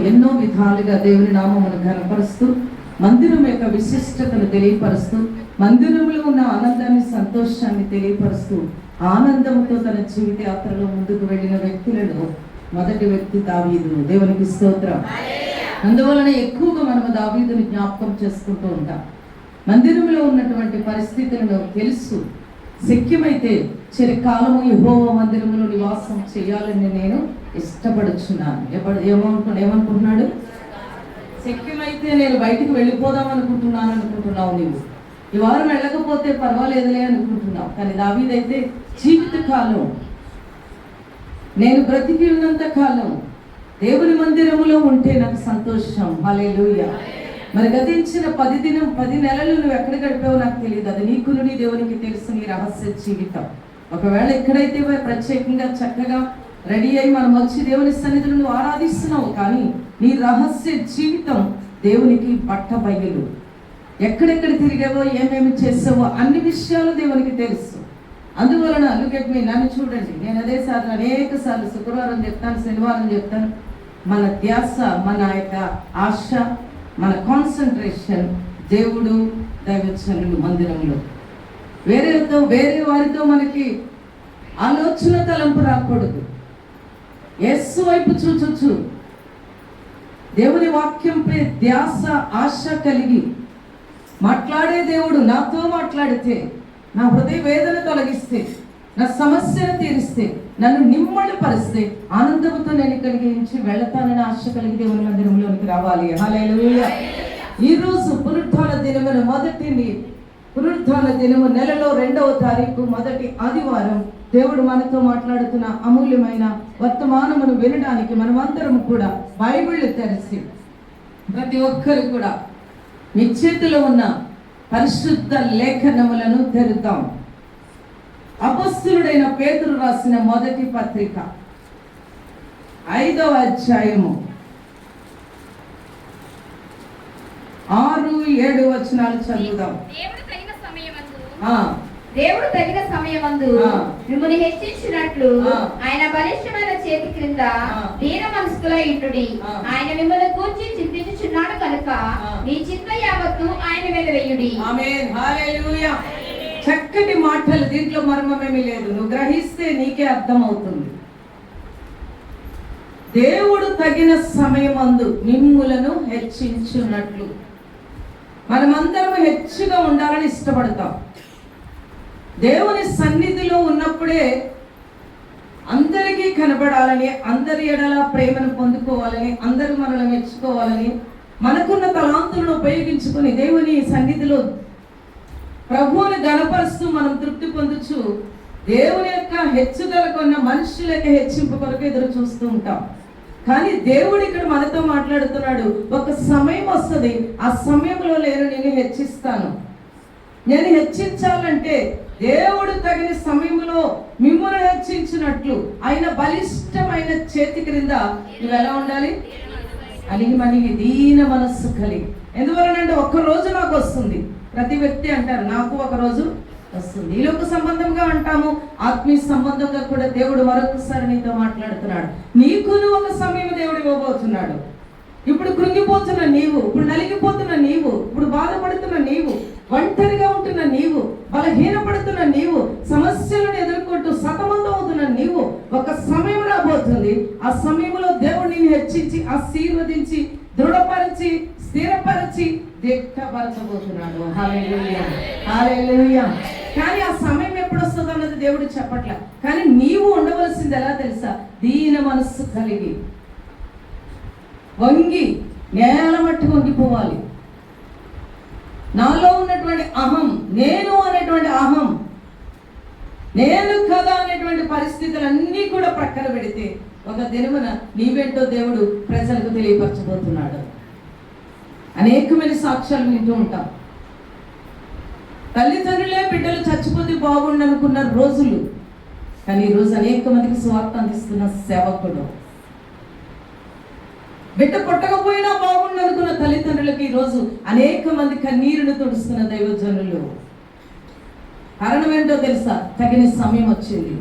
ఎన్నో విధాలుగా దేవుని నామమును ఘనపరుస్తూ మందిరం యొక్క విశిష్టతను తెలియపరుస్తూ మందిరంలో ఉన్న ఆనందాన్ని సంతోషాన్ని తెలియపరుస్తూ ఆనందంతో తన జీవిత యాత్రలో ముందుకు వెళ్ళిన వ్యక్తులలో మొదటి వ్యక్తి దావీదు. దేవునికి స్తోత్రం. అందువలన ఎక్కువగా మనము దావీదుని జ్ఞాపకం చేసుకుంటూ ఉంటాం. మందిరంలో ఉన్నటువంటి పరిస్థితులను తెలుసు. శక్యమైతే చిరకాలము యెహోవా మందిరంలో నివాసం చేయాలని నేను ఇష్టపడుచున్నాను. ఏమనుకుంటున్నాడు? శక్యమైతే నేను బయటికి వెళ్ళిపోదాం అనుకుంటున్నావు. నువ్వు ఈ వారం వెళ్ళకపోతే పర్వాలేదులే అనుకుంటున్నావు. కానీ దావీదైతే జీవిత కాలం, నేను బ్రతికి ఉన్నంత కాలం దేవుని మందిరములో ఉంటే నాకు సంతోషం. హల్లెలూయా. మరి గతించిన 10 నెలలు నువ్వు ఎక్కడ గడిపావో నాకు తెలియదు. అది నీకు నీ దేవునికి తెలుసు, నీ రహస్య జీవితం. ఒకవేళ ఎక్కడైతే ప్రత్యేకంగా చక్కగా రెడీ అయి మనం వచ్చి దేవుని సన్నిధిలో నువ్వు ఆరాధిస్తున్నావు, కానీ నీ రహస్య జీవితం దేవునికి బట్టబయలు. ఎక్కడెక్కడ తిరిగావో, ఏమేమి చేసావో అన్ని విషయాలు దేవునికి తెలుసు. అందువలన లుకెట్ మీ, నన్ను చూడండి. నేను అదే సార్లు అనేక సార్లు శుక్రవారం చెప్తాను, శనివారం చెప్తాను. మన ధ్యాస, మన యొక్క ఆశ, మన కాన్సన్ట్రేషన్ దేవుడు, దైవజనులు మందిరంలో. వేరే వారితో మనకి ఆలోచన తలంపు రాకూడదు. యేసు వైపు చూచొచ్చు దేవుని వాక్యంపై ధ్యాస, ఆశ కలిగి మాట్లాడే దేవుడు నాతో మాట్లాడితే, నా హృదయ వేదన తొలగిస్తే, నా సమస్యను తీరిస్తే, నన్ను నిమ్మళపరిస్తే ఆనందంతో నేను ఇక్కడికి నుంచి వెళతానని ఆశ కలిగి దేవుని మందిరంలోనికి రావాలి. హల్లెలూయా. ఈరోజు పునరుత్థాన దినము నెలలో 2వ తారీఖు మొదటి ఆదివారం దేవుడు మనతో మాట్లాడుతున్న అమూల్యమైన వర్తమానమును వినడానికి మనమందరం కూడా బైబిల్ తెరిచి ప్రతి ఒక్కరు కూడా మీ చేతిలో ఉన్న పరిశుద్ధ లేఖనములను తెరుద్దాం. అపొస్తలుడైన పేతురు రాసిన మొదటి పత్రిక 5వ అధ్యాయము 6-7 వచనాలు చదువుదాం. దేవుడు తగిన సమయమందు మిమ్మల్ని హెచ్చించినట్లు ఆయన బలిష్టమైన చేతి క్రింద దీన మనస్కులై ఉండుడి. ఆయన మిమ్మల్ని కూర్చి చింతించుచున్నాడు కనుక మీ చింత యావత్తు ఆయన మీద వేయుడి. ఆమేన్. హల్లెలూయా. చక్కటి మాటలు, దీంట్లో మర్మమేమీ లేదు. నువ్వు గ్రహిస్తే నీకే అర్థమవుతుంది. దేవుడు తగిన సమయమందు మిమ్ములను హెచ్చించున్నట్లు. మనమందరం హెచ్చుగా ఉండాలని ఇష్టపడతాం. దేవుని సన్నిధిలో ఉన్నప్పుడే అందరికీ కనబడాలని, అందరి ఎడల ప్రేమను పొందుకోవాలని, అందరూ మనల్ని మెచ్చుకోవాలని, మనకున్న తలాంతులను ఉపయోగించుకొని దేవుని సన్నిధిలో ప్రభువుని గణపరుస్తూ మనం తృప్తి పొందుచు దేవుని యొక్క హెచ్చుదల కొన్న మనుషుల యొక్క హెచ్చింపు కొరకు ఎదురు చూస్తూ ఉంటాం. కానీ దేవుడు ఇక్కడ మనతో మాట్లాడుతున్నాడు. ఒక సమయం వస్తుంది, ఆ సమయంలో నేను హెచ్చిస్తాను. నేను హెచ్చించాలంటే దేవుడు తగిన సమయంలో మిమ్మల్ని హెచ్చించినట్లు ఆయన బలిష్టమైన చేతి క్రింద నువ్వు ఎలా ఉండాలి? అలిగి దీన మనస్సు కలిగి. ఎందువలనంటే ఒక్కరోజు నాకు వస్తుంది. ప్రతి వ్యక్తి అంటారు నాకు ఒక రోజు వస్తుంది. ఈ లోక సంబంధంగా అంటాము, ఆత్మీయ సంబంధంగా కూడా దేవుడు మరొకసారి నీతో మాట్లాడుతున్నాడు. నీకును ఒక సమయం దేవుడు ఇవ్వబోతున్నాడు. ఇప్పుడు కృంగిపోతున్న నీవు, ఇప్పుడు నలిగిపోతున్న నీవు, ఇప్పుడు బాధపడుతున్న నీవు, ఒంటరిగా ఉంటున్న నీవు, బలహీనపడుతున్న నీవు, సమస్యలను ఎదుర్కొంటూ సతమతం అవుతున్న నీవు, ఒక సమయం రాబోతుంది. ఆ సమయంలో దేవుడు నిన్ను హెచ్చించి, ఆశీర్వదించి, దృఢపరిచి, స్థిరపరిచి దీక్షపరచబోతున్నాడు. హల్లెలూయా, హల్లెలూయా. కానీ ఆ సమయం ఎప్పుడు వస్తుంది అన్నది దేవుడు చెప్పట్లే. కానీ నీవు ఉండవలసింది ఎలా తెలుసా? దీన మనస్సు కలిగి, వంగి, నేల మట్టి వంగిపోవాలి. నాలో ఉన్నటువంటి అహం, నేను అనేటువంటి అహం, నేను కదా అనేటువంటి పరిస్థితులన్నీ కూడా ప్రక్కన పెడితే ఒక దినమున నీవేంటో దేవుడు ప్రజలకు తెలియపరచబోతున్నాడు. అనేకమైన సాక్ష్యాలు వింటూ ఉంటాం. తల్లిదండ్రులే బిడ్డలు చచ్చిపోతే బాగుండు అనుకున్న రోజులు, కానీ ఈరోజు అనేక మందికి స్వార్థ అందిస్తున్న సేవకుడు. బిడ్డ పుట్టకపోయినా బాగుండు అనుకున్న తల్లిదండ్రులకి ఈరోజు అనేక మంది కన్నీరును తుడుస్తున్న దైవజనులు. కారణం ఏంటో తెలుసా? తగిన సమయం వచ్చింది.